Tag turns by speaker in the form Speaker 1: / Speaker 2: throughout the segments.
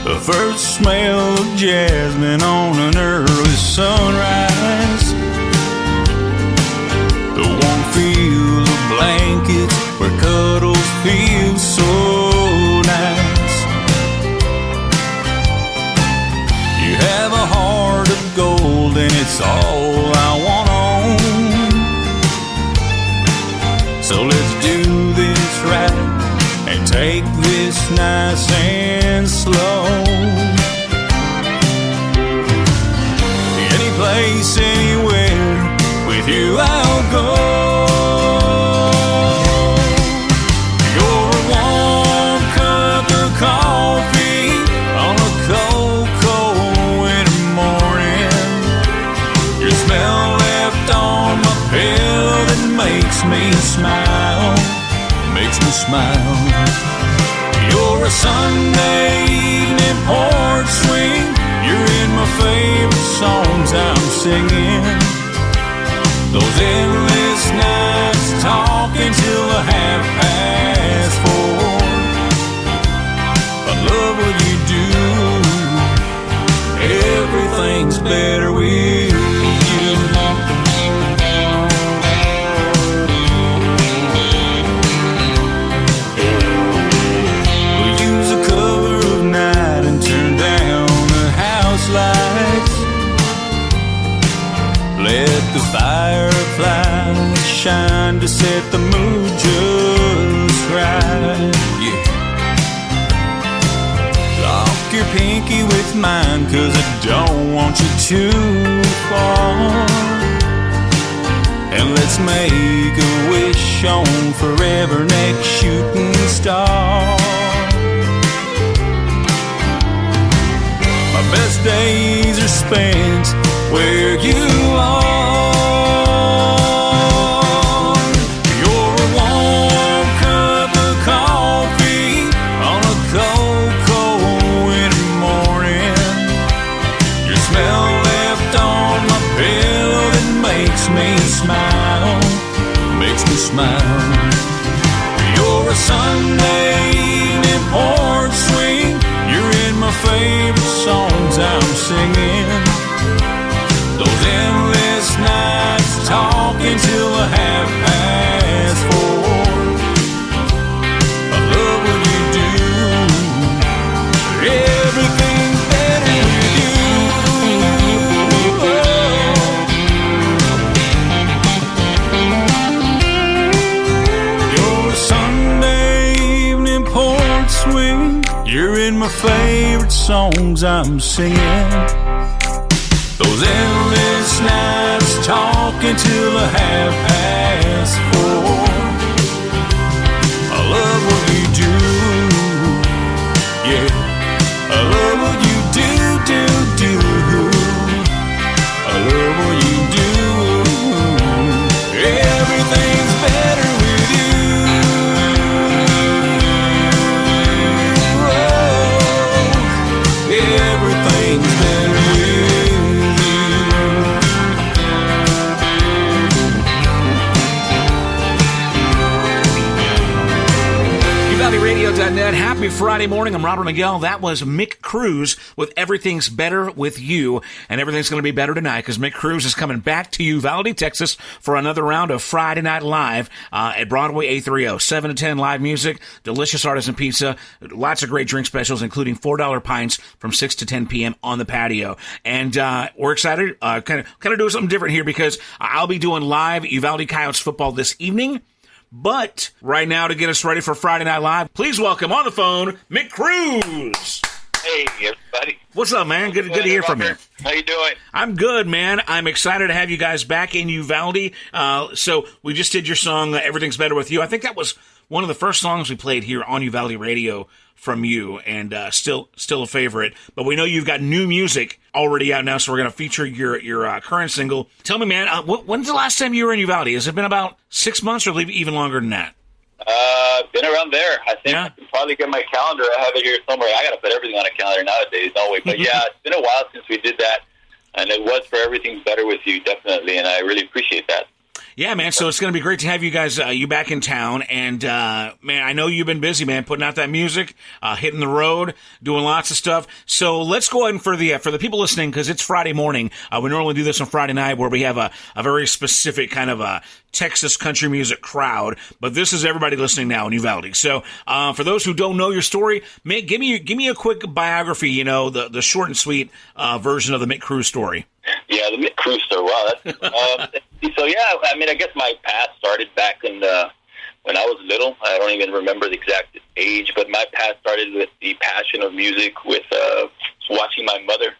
Speaker 1: The first smell of jasmine on an early sunrise. The warm feel of blankets where cuddles feel so nice. You have a heart of gold and it's all I want to own. So let's do this right and take this nice and slow. Any place, anywhere, with you I'll go. You're a warm cup of coffee on a cold, cold winter morning. Your smell left on my pillow that makes me smile. Makes me smile. You're a Sunday evening porch swing. You're in my favorite songs I'm singing. Those endless nights talking till the 4:30. I love what you do. Everything's better with you. Let the fireflies shine to set the mood just right. Yeah. Lock your pinky with mine, 'cause I don't want you too far. And let's make a wish on forever next shooting star. My best days are spent where you are. You're a warm cup of coffee on a cold, cold winter morning. Your smell left on my pillow that makes me smile. Makes me smile. You're a Sunday evening porch swing. You're in my favorite songs I'm singing. Those endless nights talking till the 4:30. I love what you do. Everything's better with you. You're a Sunday evening porch swing. You're in my favorite songs I'm singing. Those endless nights talking till the 4:30. I love what you do. Yeah, I love what you do. I love what you do. Everything's better with you. Oh, everything's better with you.
Speaker 2: Radio.net. Happy Friday morning. I'm Robert Miguel. That was Mick Cruz with Everything's Better with You. And everything's going to be better tonight because Mick Cruz is coming back to Uvalde, Texas for another round of Friday Night Live at Broadway A30. 7 to 10 live music, delicious artisan pizza, lots of great drink specials, including $4 pints from 6 to 10 p.m. on the patio. And we're excited. Kind of doing something different here because I'll be doing live Uvalde Coyotes football this evening. But right now, to get us ready for Friday Night Live, please welcome on the phone, Mick Cruz.
Speaker 3: Hey, everybody.
Speaker 2: What's up, man? Good to hear from you.
Speaker 3: How you doing?
Speaker 2: I'm good, man. I'm excited to have you guys back in Uvalde. So we just did your song, Everything's Better With You. I think that was one of the first songs we played here on Uvalde Radio from you, and still a favorite. But we know you've got new music already out now, so we're going to feature your current single. Tell me, man, when's the last time you were in Uvalde? Has it been about 6 months or even longer than that?
Speaker 3: Been around there. I think I can probably get my calendar. I have it here somewhere. I got to put everything on a calendar nowadays, don't we? But yeah, it's been a while since we did that, and it was for Everything's Better With You, definitely, and I really appreciate that.
Speaker 2: Yeah, man. So it's going to be great to have you guys, you back in town. And, man, I know you've been busy, man, putting out that music, hitting the road, doing lots of stuff. So let's go ahead and for the people listening, because it's Friday morning. We normally do this on Friday night where we have a very specific kind of a Texas country music crowd, but this is everybody listening now in Uvalde. So, for those who don't know your story, Mick, give me a quick biography, you know, the short and sweet, version of the Mick Cruz story.
Speaker 3: Yeah, the Mick Cruz story. Wow. That's, so, yeah, I mean, I guess my path started back in when I was little. I don't even remember the exact age, but my path started with the passion of music, with watching my mother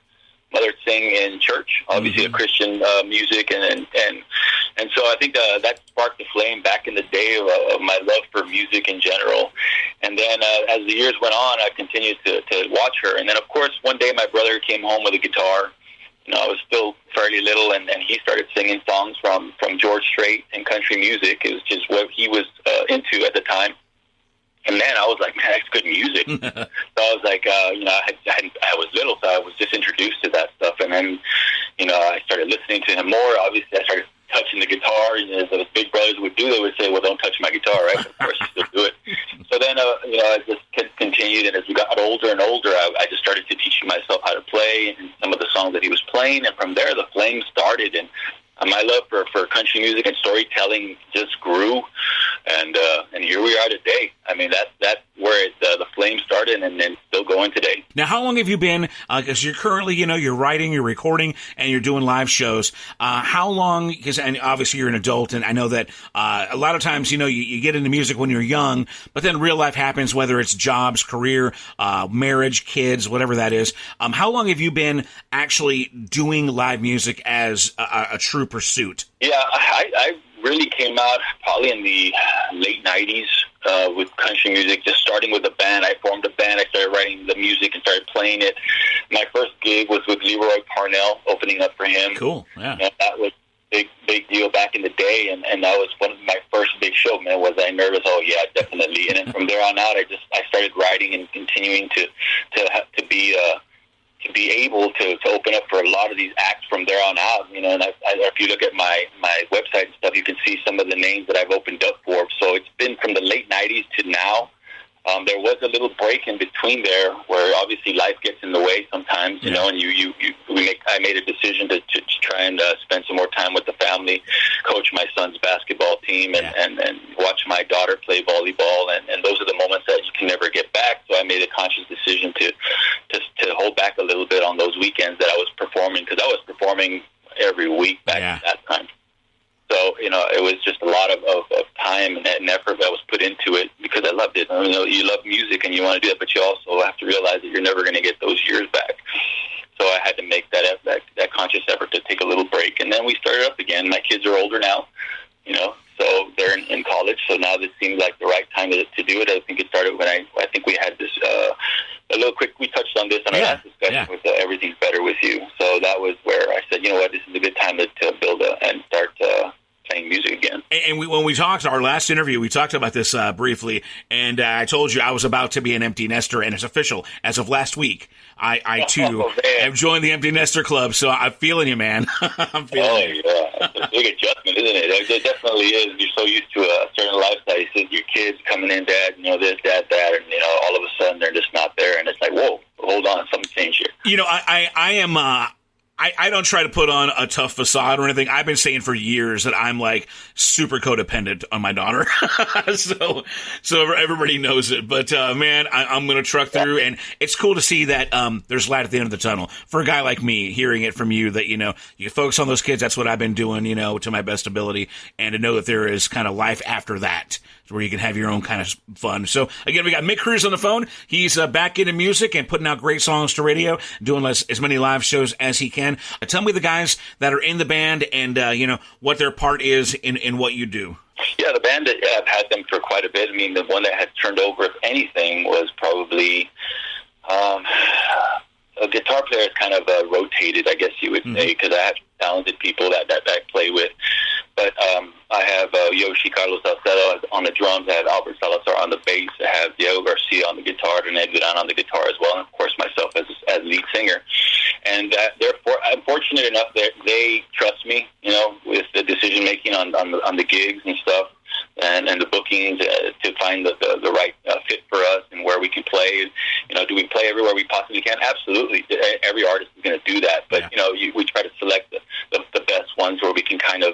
Speaker 3: sing in church, obviously a Christian music, and so I think that sparked the flame back in the day of my love for music in general. And then as the years went on, I continued to watch her. And then, of course, one day my brother came home with a guitar. You know, I was still fairly little, and he started singing songs from George Strait and country music. It was just what he was into at the time. And man, I was like, man, that's good music. So I was like, you know, I was little, so I was just introduced to that stuff. And then, you know, I started listening to him more. Obviously, I started touching the guitar. You know, as the big brothers would do, they would say, well, don't touch my guitar, right? Of course, you still do it. So then, you know, I just continued. And as we got older and older, I just started to teaching myself how to play and some of the songs that he was playing. And from there, the flame started. And my love for country music and storytelling just grew, and here we are today. I mean, that's where the flame started, and still going today.
Speaker 2: Now, how long have you been? Because you're currently, you know, you're writing, you're recording, and you're doing live shows. How long? Because, and obviously you're an adult, and I know that a lot of times, you know, you get into music when you're young, but then real life happens, whether it's jobs, career, marriage, kids, whatever that is. How long have you been actually doing live music as a true pursuit?
Speaker 3: Yeah, I really came out probably in the late 90s with country music, just starting with a band. I formed a band. I started writing the music and started playing it. My first gig was with Leroy Parnell, opening up for him.
Speaker 2: Cool, yeah.
Speaker 3: And that was a big deal back in the day, and that was one of my first big show, man. Was I nervous? Oh, yeah, definitely. And then from there on out, I started writing and continuing to be able to open up for a lot of these acts from there on out, you know. And if you look at my website and stuff, you can see some of the names that I've opened up for. So it's been from the late 90s to now. There was a little break in between there where obviously life gets in the way sometimes, you know, and I made a decision to try and spend some more time with the family, coach my son's basketball team, and watch my daughter play volleyball, and those are the moments that you can never get back. So I made a conscious decision to hold back a little bit on those weekends that I was performing, because I was performing every week back at that time. So, you know, it was just a lot of time and effort that was put into it because I loved it. You know, you love music and you want to do it, but you also have to realize that you're never going to get those years back. So I had to make that conscious effort to take a little break. And then we started up again. My kids are older now, you know, so they're in college. So now this seems like the right time to do it. I think it started when I think we had this a little quick. We touched on this in our last discussion with Everything's Better With You. So that was where I said, you know what, this is a good time to build and start playing music again. And
Speaker 2: when we talked, our last interview, we talked about this briefly, and I told you I was about to be an empty nester, and it's official. As of last week, I too have joined the Empty Nester Club, so I'm feeling you, man. I'm feeling you.
Speaker 3: Yeah. It's a big adjustment, isn't it? It definitely is. You're so used to a certain lifestyle. You see your kids coming in, Dad, you know, this, Dad, that, and, you know, all of a sudden they're just not there, and it's like, whoa, hold on, something changed here.
Speaker 2: You know, I am... I don't try to put on a tough facade or anything. I've been saying for years that I'm like super codependent on my daughter. so everybody knows it. But, man, I'm going to truck through, and it's cool to see that, there's light at the end of the tunnel for a guy like me, hearing it from you that, you know, you focus on those kids. That's what I've been doing, you know, to my best ability, and to know that there is kind of life after that, where you can have your own kind of fun. So again, we got Mick Cruz on the phone. He's back into music and putting out great songs to radio, doing as many live shows as he can. Tell me the guys that are in the band and, you know, what their part is in what you do.
Speaker 3: Yeah, the band, I've had them for quite a bit. I mean, the one that had turned over, if anything, was probably a guitar player is kind of rotated, I guess you would say, because I have talented people that I play with. But I have Yoshi Carlos Salcedo on the drums. I have Albert Salazar on the bass. I have Diego Garcia on the guitar and Ed Duran on the guitar as well, and of course myself as lead singer. and therefore I'm fortunate enough that they trust me, with the decision making on the gigs and stuff, and the bookings to find the right fit for us and where we can play. Do we play everywhere we possibly can? Absolutely. Every artist is going to do that, but we try to select the best ones where we can kind of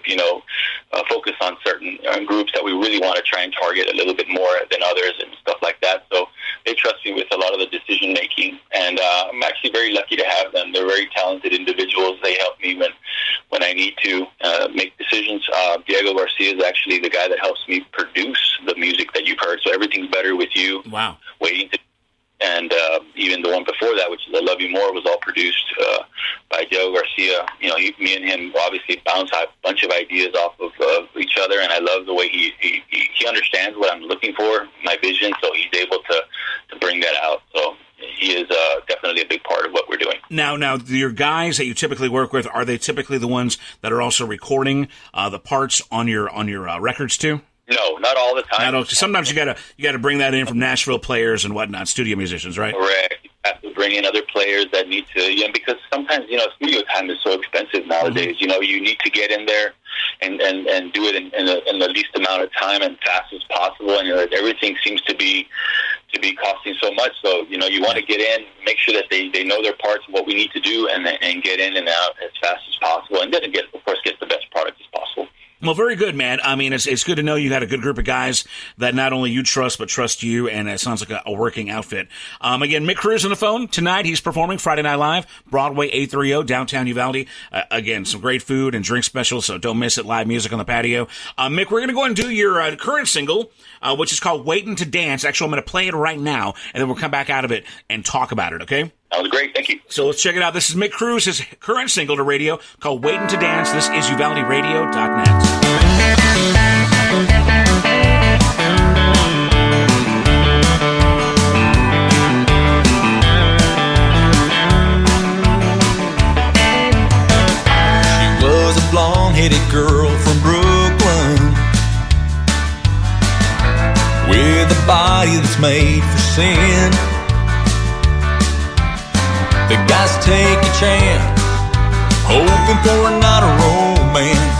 Speaker 3: focus on certain groups that we really want to try and target a little bit more than others and stuff like that. So they trust me with a lot of the decision making, and I'm actually very lucky to have them. They're very talented individuals. They help me when I need to make decisions. Diego Garcia is actually the guy that helps me produce the music that you've heard. So Everything's Better With You.
Speaker 2: Wow.
Speaker 3: Waiting to, and even the one before that, which is I Love You More, was all produced by Diego Garcia. Me and him obviously bounce a bunch of ideas off of each other, and I love the way he understands what I'm looking for, my vision, so he's able to bring that out. So he is definitely a big part of what we're doing. Now,
Speaker 2: your guys that you typically work with, are they typically the ones that are also recording the parts on your records too?
Speaker 3: No, not all the time.
Speaker 2: Sometimes you gotta bring that in from Nashville players and whatnot, studio musicians, right?
Speaker 3: Correct. You have to bring in other players that need to, because sometimes studio time is so expensive nowadays. Mm-hmm. You need to get in there and do it in the least amount of time and fast as possible. And everything seems to be costing so much. So you want to get in, make sure that they know their parts and what we need to do, and get in and out as fast as possible, and then get the best product as possible.
Speaker 2: Well, very good, man. I mean, it's good to know you got a good group of guys that not only you trust, but trust you, and it sounds like a working outfit. Again, Mick Cruz on the phone. Tonight, he's performing Friday Night Live, Broadway 830, downtown Uvalde. Again, some great food and drink specials, so don't miss it. Live music on the patio. Mick, we're going to go and do your current single, which is called Waitin To Dance. Actually, I'm going to play it right now, and then we'll come back out of it and talk about it, okay?
Speaker 3: That was great. Thank you.
Speaker 2: So let's check it out. This is Mick Cruz, his current single to radio called Waitin To Dance. This is UvaldeRadio.net.
Speaker 1: She was a blonde-headed girl from Brooklyn with a body that's made for sin. The guys take a chance, hoping for a night of romance.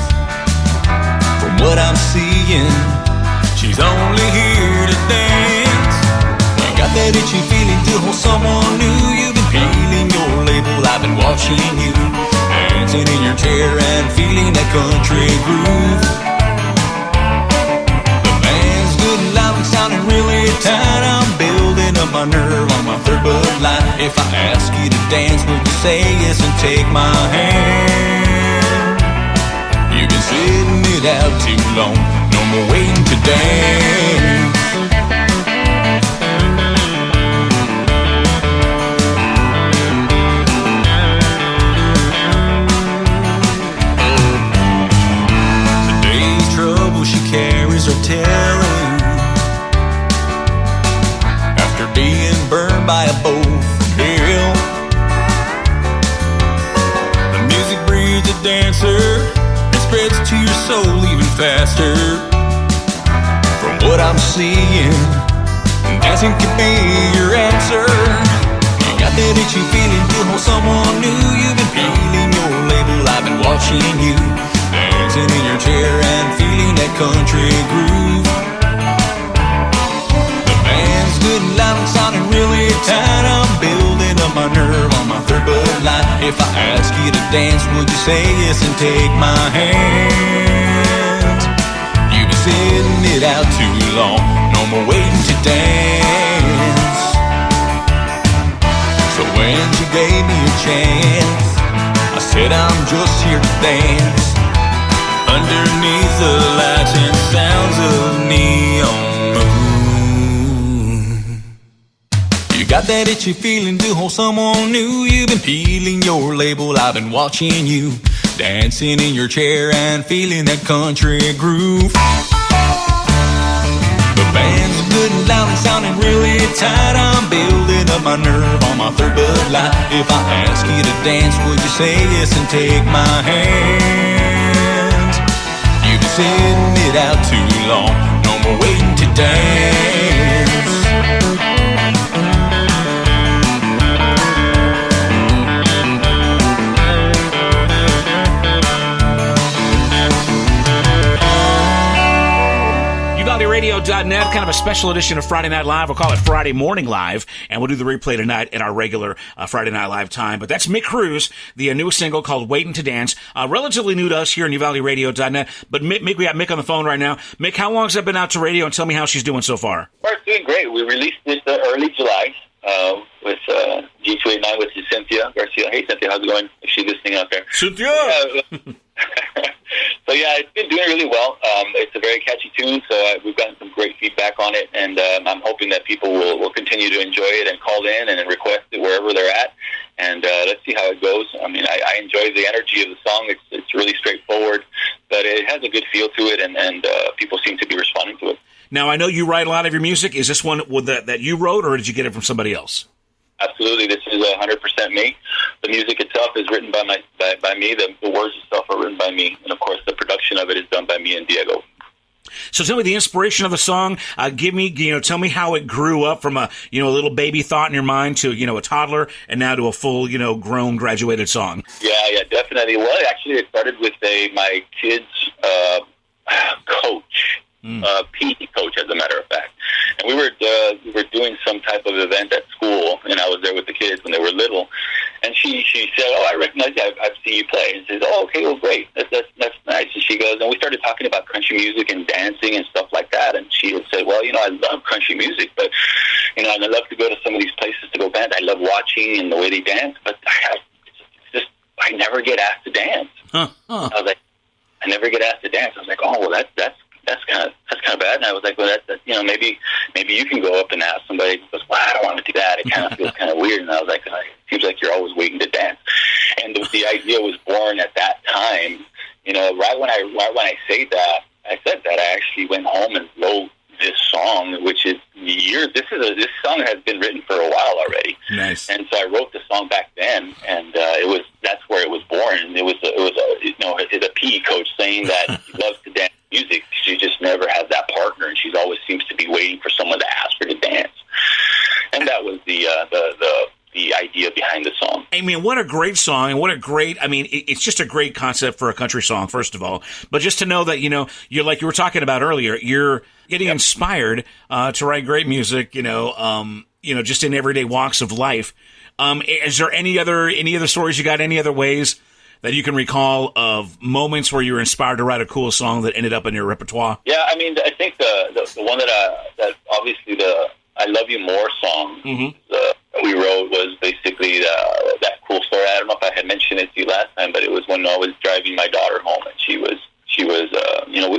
Speaker 1: From what I'm seeing, she's only here to dance. You got that itchy feeling to hold someone new. You've been peeling your label, I've been watching you, dancing in your chair and feeling that country groove. The band's good and loud and sounding really tight. I'm building up my nerve on my third Bud Light. If I ask you to dance, would you say yes and take my hand? You've been sitting it out too long, no more waiting to dance. Today's trouble she carries are telling. After being burned by a bow from hell, the music breeds a dancer, spreads to your soul even faster. From what I'm seeing, dancing could be your answer. You got that itchy feeling to hold someone new. You've been peeling your label, I've been watching you, dancing in your chair and feeling that country groove. The band's good and loud and sounding really tight. I'm building up my nerve on my third Bud Light. If I ask you to dance, would you say yes and take my hand? You've been sitting it out too long, no more waiting to dance. So when you gave me a chance, I said I'm just here to dance, underneath the lights and sounds of neon moon. You got that itchy feeling to hold someone new. You've been peeling your label, I've been watching you, dancing in your chair and feeling that country groove. The band's good and loud and sounding really tight. I'm building up my nerve on my third Bud Light. If I ask you to dance, would you say yes and take my hand? You've been sitting it out too long, no more waiting to dance.
Speaker 2: kind of a special edition of Friday Night Live. We'll call it Friday Morning Live, and we'll do the replay tonight at our regular Friday Night Live time. But that's Mick Cruz, the newest single called Waitin To Dance. Relatively new to us here on UValleyRadio.net. But Mick, we got Mick on the phone right now. Mick, how long has that been out to radio, and tell me how she's doing so far?
Speaker 3: Well, it's doing great. We released it early July with G289 with Cynthia Garcia. Hey, Cynthia, how's it going? If she's listening out there.
Speaker 2: Cynthia!
Speaker 3: So, yeah, it's been doing really well. It's a very catchy tune, so we've gotten some great feedback on it, and I'm hoping that people will continue to enjoy it and call in and request it wherever they're at, and let's see how it goes. I mean, I enjoy the energy of the song. It's really straightforward, but it has a good feel to it, and people seem to be responding to it.
Speaker 2: Now, I know you write a lot of your music. Is this one that you wrote, or did you get it from somebody else?
Speaker 3: Absolutely, this is 100% me. The music itself is written by me. The words itself are written by me, and of course, the production of it is done by me and Diego.
Speaker 2: So tell me the inspiration of the song. Tell me how it grew up from a little baby thought in your mind to a toddler, and now to a full grown graduated song.
Speaker 3: Yeah, definitely. Well, actually, it started with my kid's coach. PE coach, as a matter of fact, and we were doing some type of event at school, and I was there with the kids when they were little, and she said, "Oh, I recognize you. I've seen you play." And she says, "Oh, okay, well, great. That's nice." And she goes, and we started talking about country music and dancing and stuff like that. And she had said, "Well, I love country music, but and I love to go to some of these places to go dance. I love watching and the way they dance, but I never get asked to dance." I was like, "I never get asked to dance." I was like, "Oh, well, that's kind of bad." And I was like, "Well, maybe you can go up and ask somebody." He goes, "Well, I don't want to do that. It kind of feels kind of weird." And I was like, "It seems like you're always waiting to dance." And the idea was born at that time. Right when I said that, I actually went home and wrote this song, which is years. This song has been written for a while already. Nice. And so I wrote the song back then, and that's where it was born. And it was a PE coach saying that he loves to dance music. She just never has that partner, and she always seems to be waiting for someone to ask her to dance. And that was the idea behind the song.
Speaker 2: I mean, what a great song, and it's just a great concept for a country song, first of all. But just to know that, you're like you were talking about earlier, you're getting inspired to write great music, just in everyday walks of life. Is there any other stories you got, any other ways that you can recall of moments where you were inspired to write a cool song that ended up in your repertoire?
Speaker 3: Yeah, I mean, I think the one that obviously the I Love You More song that we wrote was basically that cool story. I don't know if I had mentioned it to you last time, but it was when I was driving my daughter home, and she was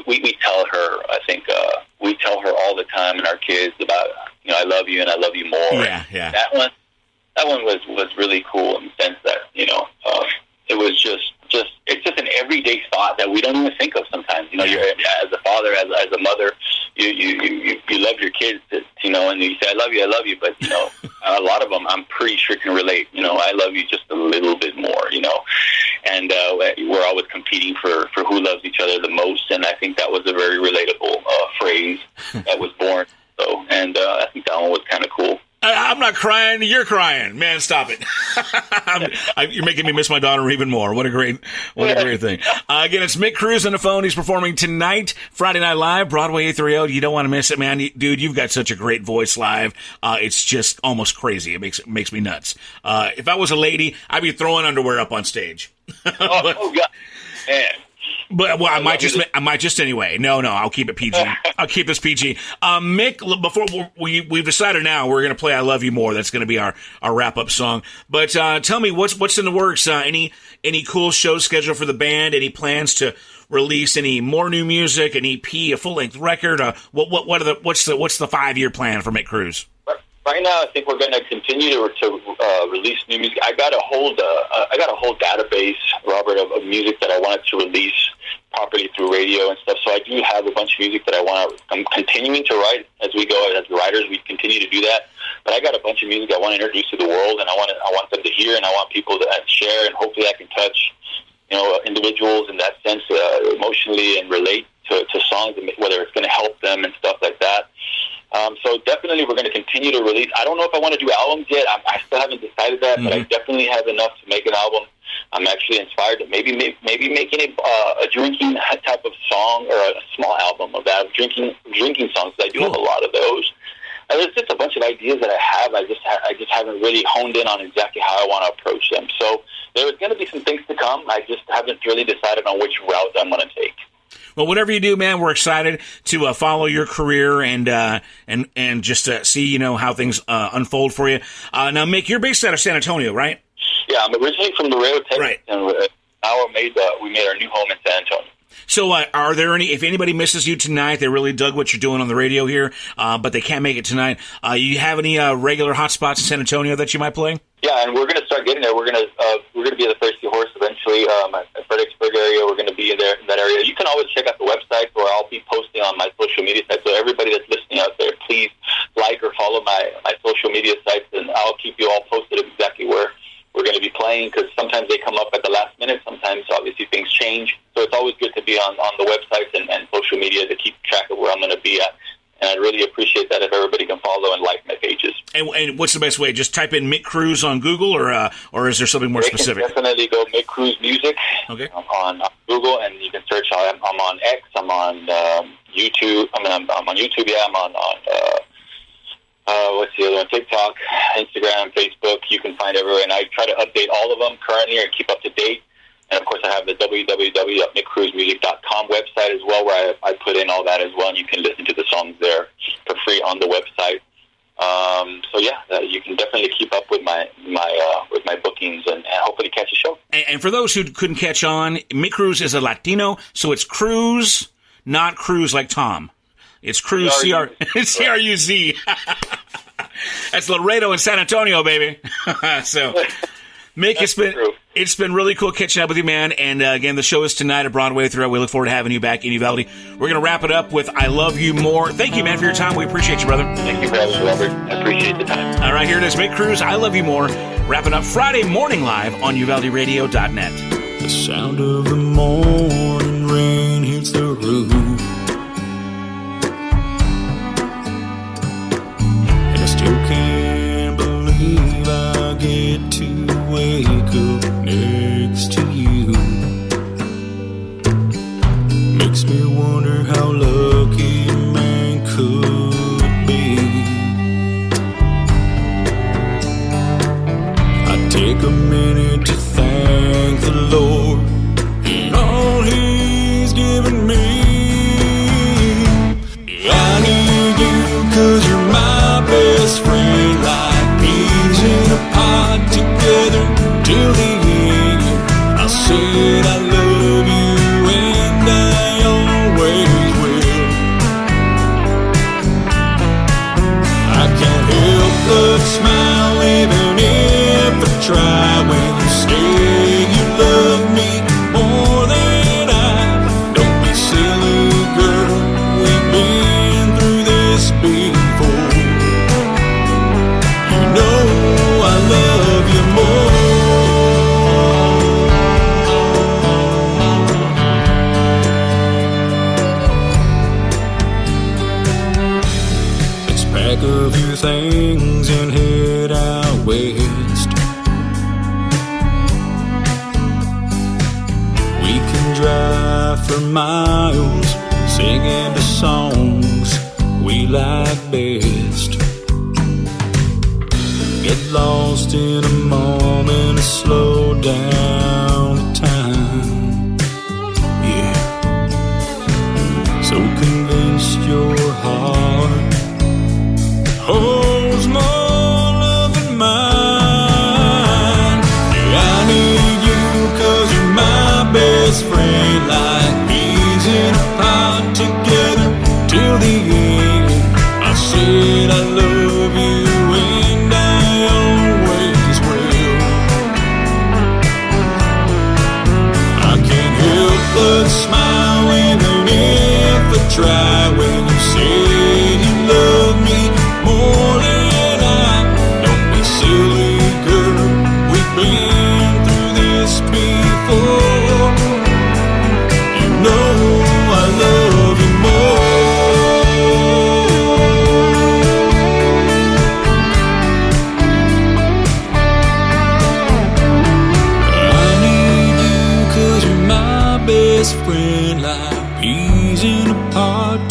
Speaker 3: we tell her, I think we tell her all the time, and our kids, about I love you and I love you more.
Speaker 2: Yeah.
Speaker 3: That one was really cool in the sense that it was just it's just an everyday thought that we don't even think of sometimes. You're as a father, as a mother, you love your kids, and you say I love you, but a lot of them I'm pretty sure can relate. I love you just a little bit more. And we're always competing for who loves each other the most, and I think that was a very relatable phrase that was born. So, and I think that one was kind of cool.
Speaker 2: I'm not crying. You're crying, man. Stop it. You're making me miss my daughter even more. What a great thing. Again, it's Mick Cruz on the phone. He's performing tonight, Friday Night Live, Broadway 830. You don't want to miss it, man. Dude, you've got such a great voice live. It's just almost crazy. It makes me nuts. If I was a lady, I'd be throwing underwear up on stage.
Speaker 3: Oh God, man.
Speaker 2: But I might just anyway. No, I'll keep it PG. I'll keep this PG. Mick, before we've decided now we're going to play "I Love You More." That's going to be our wrap up song. But tell me what's in the works. Any cool shows scheduled for the band? Any plans to release any more new music? An EP, a full length record? What's the 5-year plan for Mick Cruz?
Speaker 3: Right now, I think we're going to continue to release new music. I got a whole database, Robert, of music that I wanted to release properly through radio and stuff. So I do have a bunch of music that I'm continuing to write as we go. As writers, we continue to do that. But I got a bunch of music I want to introduce to the world, and I want them to hear, and I want people to share, and hopefully I can touch individuals in that sense emotionally and relate to songs, whether it's going to help them and stuff like that. So definitely we're going to continue to release. I don't know if I want to do albums yet. I still haven't decided that, but I definitely have enough to make an album. I'm actually inspired to maybe making a drinking type of song or a small album of that, drinking songs. I do have a lot of those. And there's just a bunch of ideas that I have. I just haven't really honed in on exactly how I want to approach them. So there's going to be some things to come. I just haven't really decided on which route I'm going to take.
Speaker 2: Well, whatever you do, man, we're excited to follow your career and just see how things unfold for you. Now, Mick, you're based out of San Antonio, right?
Speaker 3: Yeah, I'm originally from Laredo, Texas,
Speaker 2: right.
Speaker 3: And now we made our new home in San Antonio.
Speaker 2: So are there if anybody misses you tonight, they really dug what you're doing on the radio here, but they can't make it tonight, you have any regular hot spots in San Antonio that you might play?
Speaker 3: Yeah, and we're going to start getting there. We're going to be at the Thirsty Horse eventually at Fredericksburg area. We're going to be in that area. You can always check out the website, or I'll be posting on my social media sites. So everybody that's listening out there, please like or follow my social media sites, and I'll keep you all posted of exactly where we're going to be playing, because sometimes they come up at the last minute. Sometimes, obviously, things change. So it's always good to be on the websites and social media to keep track of where I'm going to be at. And I'd really appreciate that if everybody can follow and like my pages. And
Speaker 2: what's the best way? Just type in Mick Cruz on Google, or is there something more specific?
Speaker 3: You can definitely go Mick Cruz Music on Google, and you can search. I'm on X. I'm on YouTube. I'm on YouTube. Yeah, I'm on what's the other one? TikTok, Instagram, Facebook. You can find everywhere, and I try to update all of them currently and keep up to date. And, of course, I have the www.mickcruzmusic.com website as well, where I put in all that as well, and you can listen to the songs there for free on the website. You can definitely keep up with my bookings and hopefully catch a show.
Speaker 2: And for those who couldn't catch on, Mick Cruz is a Latino, so it's Cruz, not Cruz like Tom. It's Cruz, C-R-U-Z. That's Laredo and San Antonio, baby. So, Mick, it's been really cool catching up with you, man. And again, the show is tonight at Broadway. We look forward to having you back in Uvalde. We're going to wrap it up with I Love You More. Thank you, man, for your time. We appreciate you, brother.
Speaker 3: Thank you for having me, Robert. I appreciate the time.
Speaker 2: All right, here it is, Mick Cruz, I Love You More. Wrapping up Friday morning live on UvaldeRadio.net.
Speaker 1: The sound of the morning rain hits the roof, and I still can't believe I get to wake up next to you. Makes me wonder how lucky a man could be. I take a minute to thank the Lord and all He's given me. I need you 'cause you're my best friend, like peas in a pod together till the end. I said I love you and I always will. I can't help but smile even if I try when you say you love me more than I. Don't be silly, girl, we've been through this before. You know I love you more. Let's pack a few things and head out west. We can drive for miles, singing the songs we like best. Get lost in a moment and slow down the time. Yeah. So convinced your heart holds more love than mine. Yeah, I need you 'cause you're my best friend, like bees in a pod together till the end. I said I love you and I always will.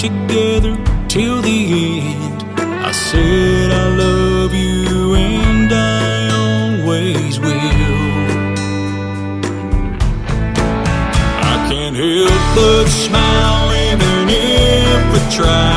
Speaker 1: together till the end. I said I love you and I always will. I can't help but smile even if I try.